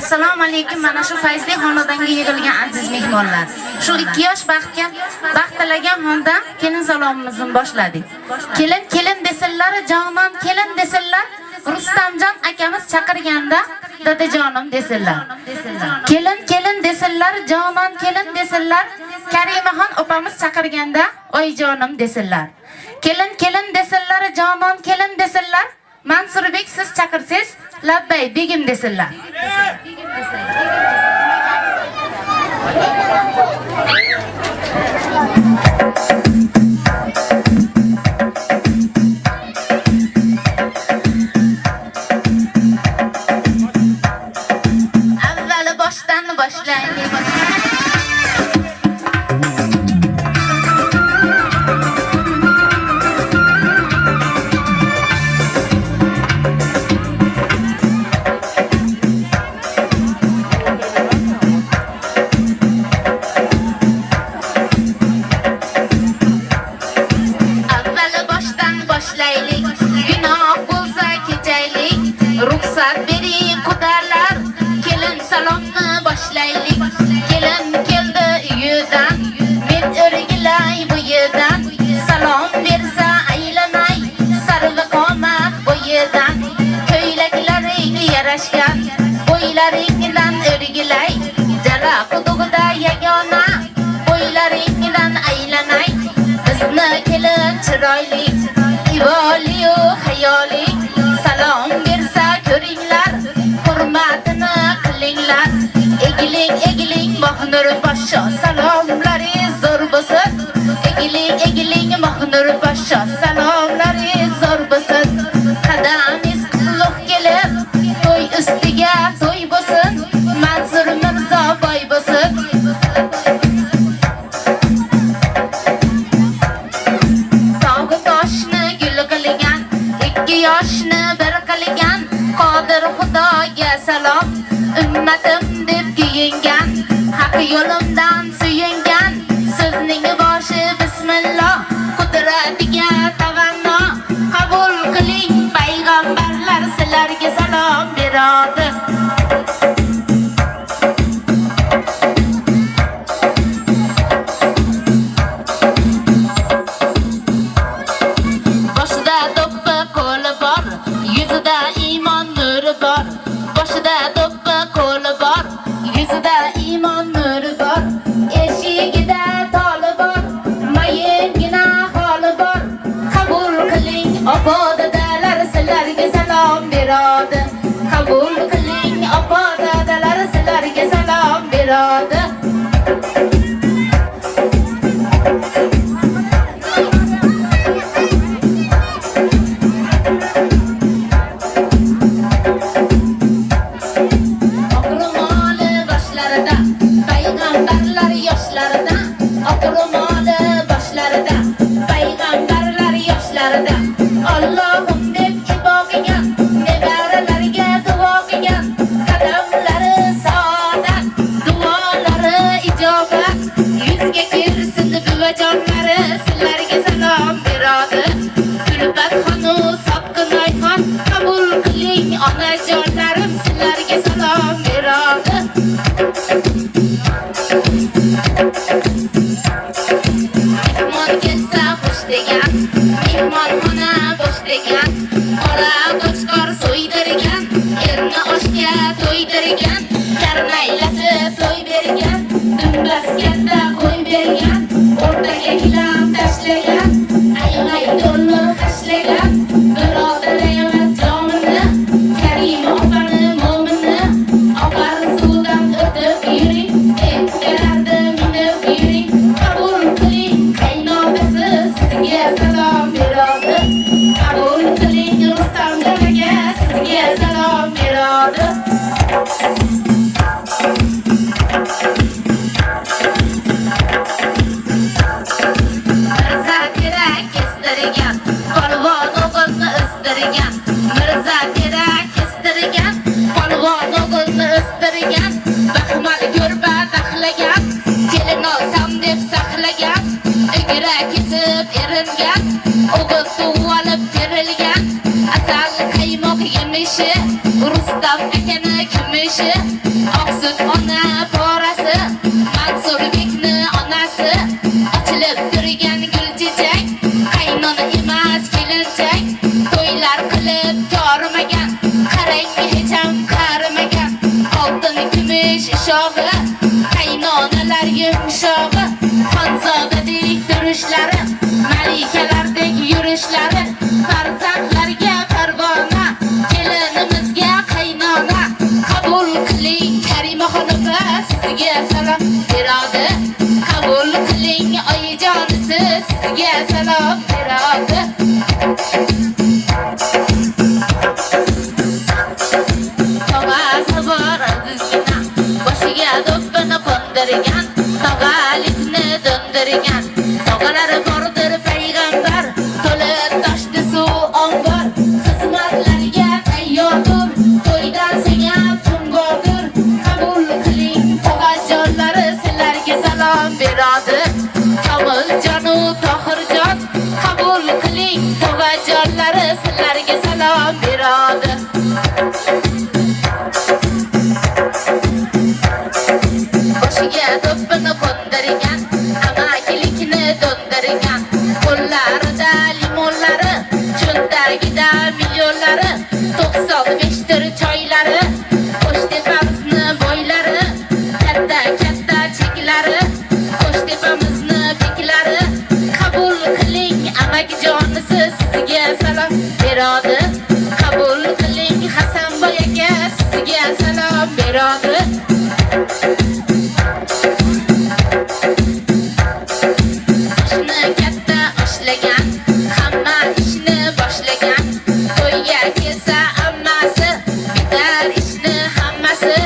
Assalomu alaykum. Mana shu fayzli xonadonga yig'ilgan aziz mehmonlar. Shu 2 yosh baxtga baxtlagan holda kelin salomimizni boshladik. Kelin desinlar, jonon kelin desinlar. Rustamjon akamiz chaqirganda dadajonim desinlar. Kelin desinlar, jonon kelin desinlar. Karimaxon opamiz chaqirganda oyijonim desinlar. Kelin desinlar, jonon kelin desinlar. Mansurbek siz chaqirsiz, labbay begim desinlar. Avvalo boshdan boshlaylik. Ruxsat bering qudalar, kelin salomni boshlaylik. Kelin keldi uyidan, men o'rgilay bu yerdan. Salom bersa aylanay, sarvi qomat bo'yidan. Ko'ylaklaring yarashgan, bo'ylaringdan o'rgilay. Jala quduqda yagona, bo'ylaringdan aylanay. Bizni kelin chiroyli, ivoli-yu hayoli. Salom bersa ko'ringlar, hurmatini qilinglar. Egiling Mahnur Poshsho, salomlaringiz zo'r bo'lsin. Egiling Mahnur Poshsho, salomlaringiz zo'r bo'lsin. Qadamingiz qutlug' kelib, to'y ustiga to'y bo'lsin. Mansur Mirzo boy bo'lsin. Tog' toshni gul qilgan, 2 yoshni bir qilgan Qodir Xudoga salom. Ummatim deb kiyingan, haq yo'limdan suyungan. Sizning boshi bismillah, qudratiga tavanno. Qabul qiling payg'ambarlar, sizlarga salom beradi. Boshida do'ppi qo'li bor, yuzida iymon nuri bor. Boshida do'ppi qo'li bor, yuzida iymon nuri bor. Eshigida toli bor, mayingina holi bor. Qabul qiling opo dadalar, sizlarga salom beradi. Qabul qiling opo dadalar, sizlarga salom beradi. Allohim deb ibo qilgan, nebaralarga duo qilgan. Qadamlari saodat, duolari ijobat. Yuzga kirsin buvajonlari, sizlarga salom beradi. Gulbat xonu Sopqinoyxon, qabul qiling onajonlarim, sizlarga salom beradi. Mehmon kelsa xush degan, mehmonxona bosh degan. Qora qo'chqor so'ydirgan, erni oshga to'ydirgan. Karnaylatib to'y bergan, dumbasganda qo'y bergan. O'rtaga gilam tashlagan, ayg'ay to'lni hashlagan. Birodar emas jomini, Karima opani mo'minni. Oqar suvdan o'tib yuring, etgardi minib yuring. Qabul qiling qaynotasi, sizga salom beradi. Qabul qiling Rustamjonaga, sizga salom beradi. Mirza kerak kestirgan, polvon o'g'ilni o'stirgan. Mirza kerak kestirgan, polvon o'g'ilni o'stirgan. Baxmal ko'rpa taxlagan, kelin olsam deb saqlagan. Igra kesib eringan, o'g'il tug'ilib terilgan. Asal qaymoq yemishi, Rustam akani kimishi. Sut ona porasi, Mansurbekni onasi, ochilib turgan gulchechak, qaynona emas kelinchak, to'ylar qilib ko'rmagan, qarang hech ham qarimagan, oltin kumush ishog'i, qaynonalar yumshog'i, xonzodadek turishlari, malikalardek yurishlari, farzandlarga parvona, kelinimizga qaynona, qabul qiling Karimaxonoba, sizga salom beradi, qabul qiling oyijonisiz, sizga salom beradi. Tog'asi bor azizgina, boshiga do'ppini qo'ndirgan, tog'alikni do'ndirgan, tog'alari bordir payg'ambar, to'lib toshdi suv ombor, xizmatlarga tayyordir, to'ydan singab tungodir, qabul qiling tog'ajonlari, sizlarga salom beradi, Komiljon-u Tohirjon, qabul qiling tog'ajonlari, sizlarga salom beradi. Boshiga do'ppini qo'ndirgan, amakilikni do'ndirgan, qo'llarida limonlari, cho'ntagida millionlari, 95 tir choylari, Qo'shtepamizni boylari, katta cheklari, Qo'shtepamizni beklari, qabul qiling amakijonisiz, sizga salom beradi, qabul qiling Hasanboy aka, sizga salom beradi. Ishni katta ishlagan, hamma ishni boshlagan, to'yga kelsa ammasi, bitar ishni hammasi,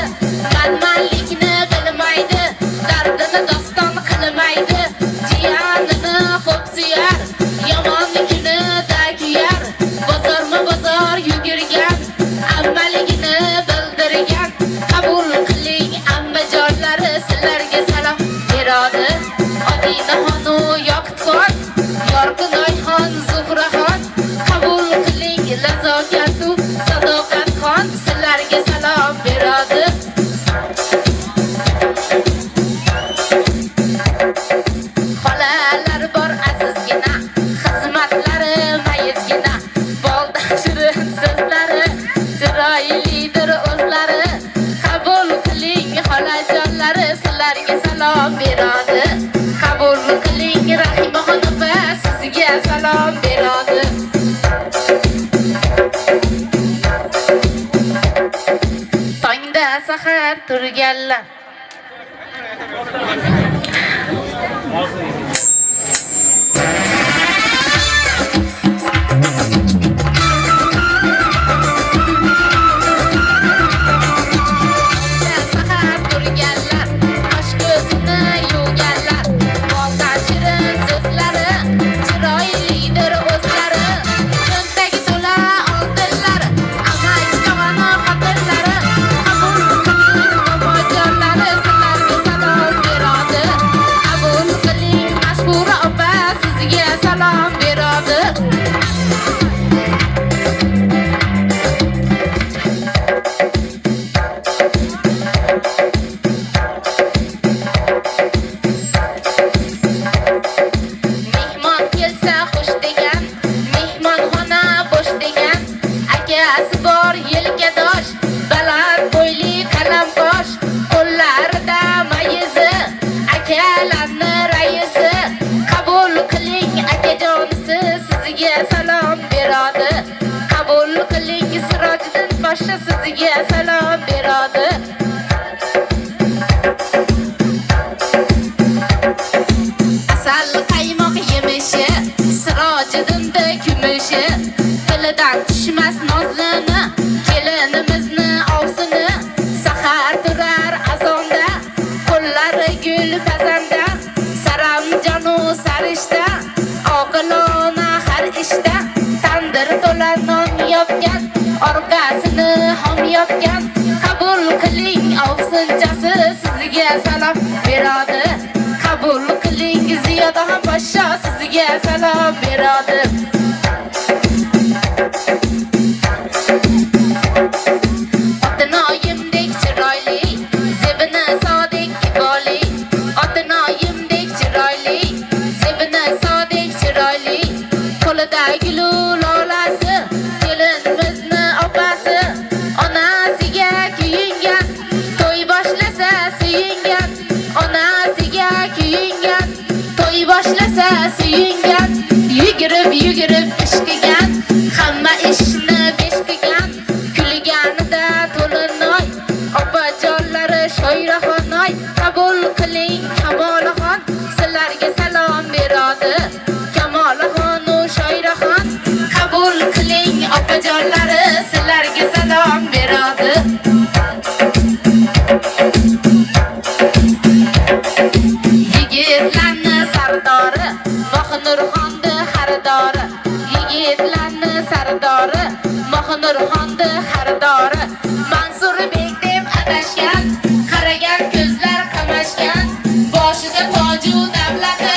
manmanlikni bilmaydi, dardini doston qilmaydi, jiyanini xo'p suyar, yomonligini kuyar, bozor yugurgan, ammaligini bildirgan, qabul qiling ammajonlari, sizlarga salom beradi. Odinaxonu Yoqutxon, Yorqinoyxon Zuhraxon, qabul qiling Lazokatu Sadoqatxon, sizlarga salom beradi. Xolalar bor azizgina, xizmatlari mayizgina, boldan shirin so'zlari, chiroylidir o'zlari, qabul qiling xolajonlari, sizlarga salom beradi, qabul qiling Rahimaxonoba, sizga salom beradi. Tongda sahar turganlar, qosh ko'zini yuvganlar, boldan shirin so'zlari, chiroylidir o'zlari, cho'ntagi to'la oltinlar, amak tog'ani xotinlari, qabul qiling bobojonlari, sizlarga salom beradi, qabul qiling Mashhura opa, sizga salom beradi. Mehmon kelsa xush degan, mehmonxona bo'sh degan, akasi bor yelkadosh, baland bo'yli qalamqosh, qo'llarida mayizi, akalarni raisi, qabul qiling akajonisiz, sizga salom beradi, qabul qiling Sirojiddin poshsha, sizga salom beradi. Asal qaymoq yemishi, Sirojiddinda kumushi, tilidan tushmas nozlini, kelinimizni ovsini, sahar turar azonda, qo'llari gul pazanda, saramjonu sarishta, oqilona har ishda, tandir to'la non yopgan, orqasini ham yopgan, qabul qiling ovsinchasi, sizga salom beradi, qabul qiling Ziyodaxon poshsha, sizga salom beradi. Otinoyimdek chiroyli, desa suyungan, yugurib ish qilgan, hamma ishni besh qilgan, kulganida to'linoy, opajonlari shoiraxonoy, qabul qiling Kamolaxon, sizlarga salom beradi. Kamolaxon u shoiraxon, qabul qiling opajonlari, sizlarga salom beradi. Yigitlarni sardori, Mohnurxonni xaridori. Yigitlarni sardori, Mohnurxonni xaridori. Mansurbek deb adashgan, qaragan ko'zlar qamashgan, boshida toju davlati,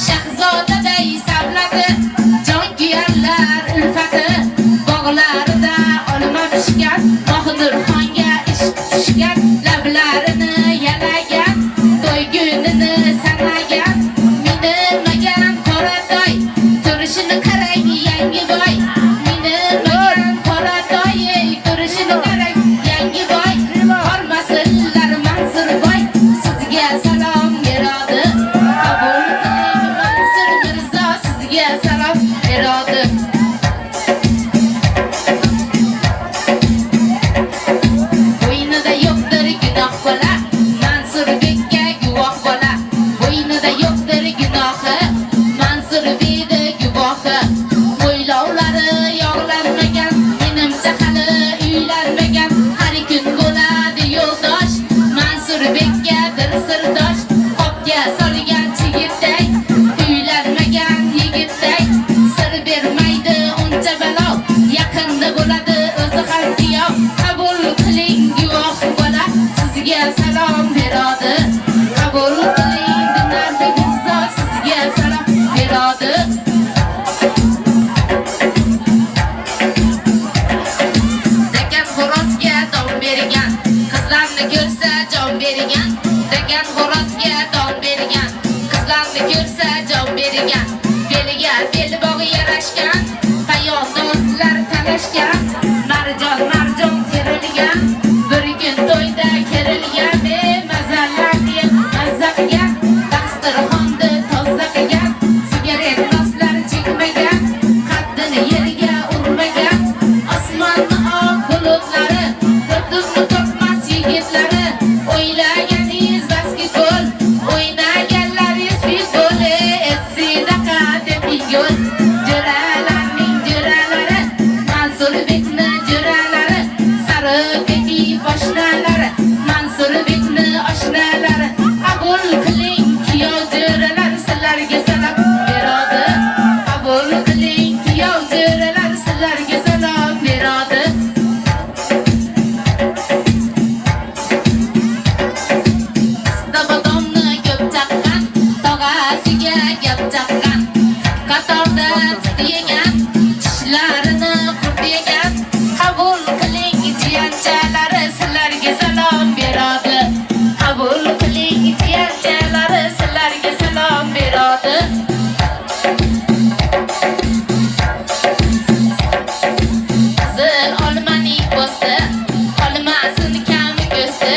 shahzodaday savlati, jon kuyarlar ulfati, bog'larida olma pishgan, Mohnurxonga ishq tushgan, lablarini yalagan, to'ygunini sanagan, minimagan qoratoy, turishini qarang yangi boy, minimagan qoratoy, turishini qarang yangi boy, hormasinlar Mansurboy, sizga salom beradi. Qabul qiling Mansur Mirzo, sizga salom beradi. Bo'ynida yo'qdir gunoh bola, Mansurbekka guvoh bola. Bo'ynida yo'qdir gunohi, Mansurbekda guvohi. O'ylovlari yog'lanmagan, menimcha hali uylanmagan, har kun bo'ladi yo'ldosh, Mansurbekka dil sirdosh. Qopga solgan chigitday, uylanmagan yigitday, sir bermaydi uncha balo, yaqinda bo'ladi o'zi ham kuyov. Qabul qiling guvoh bola, sizga salom beradi. Qabul qiling Dinarbek Mirzo, sizga salom beradi. Degan xo'rozga don bergan, qizlarni ko'rsa jon bergan. Degan xo'rozga don bergan, qizlarni ko'rsa jon bergan. Beliga bel bog'i yarashgan, payondozlar talashgan, marjon terilgan, bir kun to'yda kerilgan, bemazallarni mazza qilgan, dasturxonni toza qilgan, sigaret noslar chekmagan, qaddini yerga urmagan, osmonni oq bulutlari, ko'rdimmi to'kmas yigitlari, o'ylaganingiz basketbol, o'ynaganlaringiz futbol, sidaqa deb gol. Jo'ralarning jo'ralari, Mansurbekni jo'ralari, Saribekni oshnalari, Mansurbekni oshnalari. Qabul qiling kuyov jo'ralar, sizlarga salom beradi. Qabul qiling kuyov jo'ralar, sizlarga salom beradi. Dabadomni ko'p chaqqan, tog'asiga gap chaqqan, qatorda tiyagan, tishlarini qurtlagan. Qabul qiling jiyanchalari, sizlarga salom beradi. Qabul qiling jiyanchalari, sizlarga salom beradi. Qizil olmaning po'sti, olmasin kam ko'sti,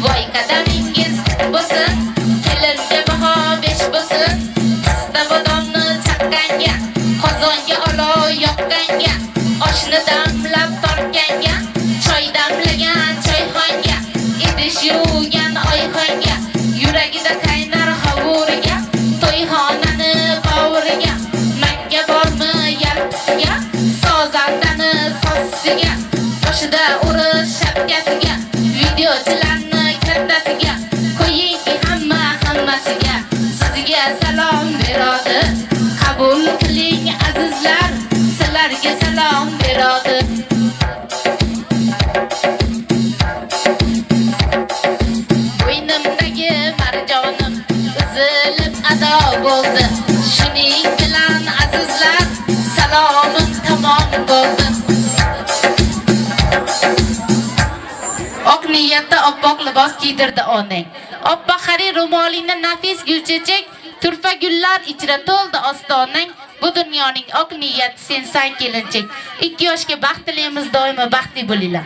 voy qadamingiz bo'lsin, kelinga baho 5 bo'lsin. Dabadomni chaqqanga, qozonga olov yoqqanga, oshni damlab tortganga, choy damlagan choyxonga, idish yuvgan oyxonga, yuragida qaynar hovuriga, to'yxonani qovuriga, Makka bormi yalpisiga, sozandani sossisiga, boshida urish shapkasiga, videochilarni kattasiga, qo'yingki hammasiga, sizga salom beradi. Qabul qiling azizlar, sizlarga salom beradi. Bo'ynimdagi marjonim uzilib ado bo'ldi, shuning bilan azizlar, salomim tamom bo'ldi. Oq niyatda oppoq libos kiydirdi onang. Oppoq xarir ro'molingni nafis gulchechak, turfa gullar ichra to'ldi ostonang. Bu dunyoning oq niyati sensan kelinchak. 2 yoshga baxtlimiz doimo baxtli bo'linglar.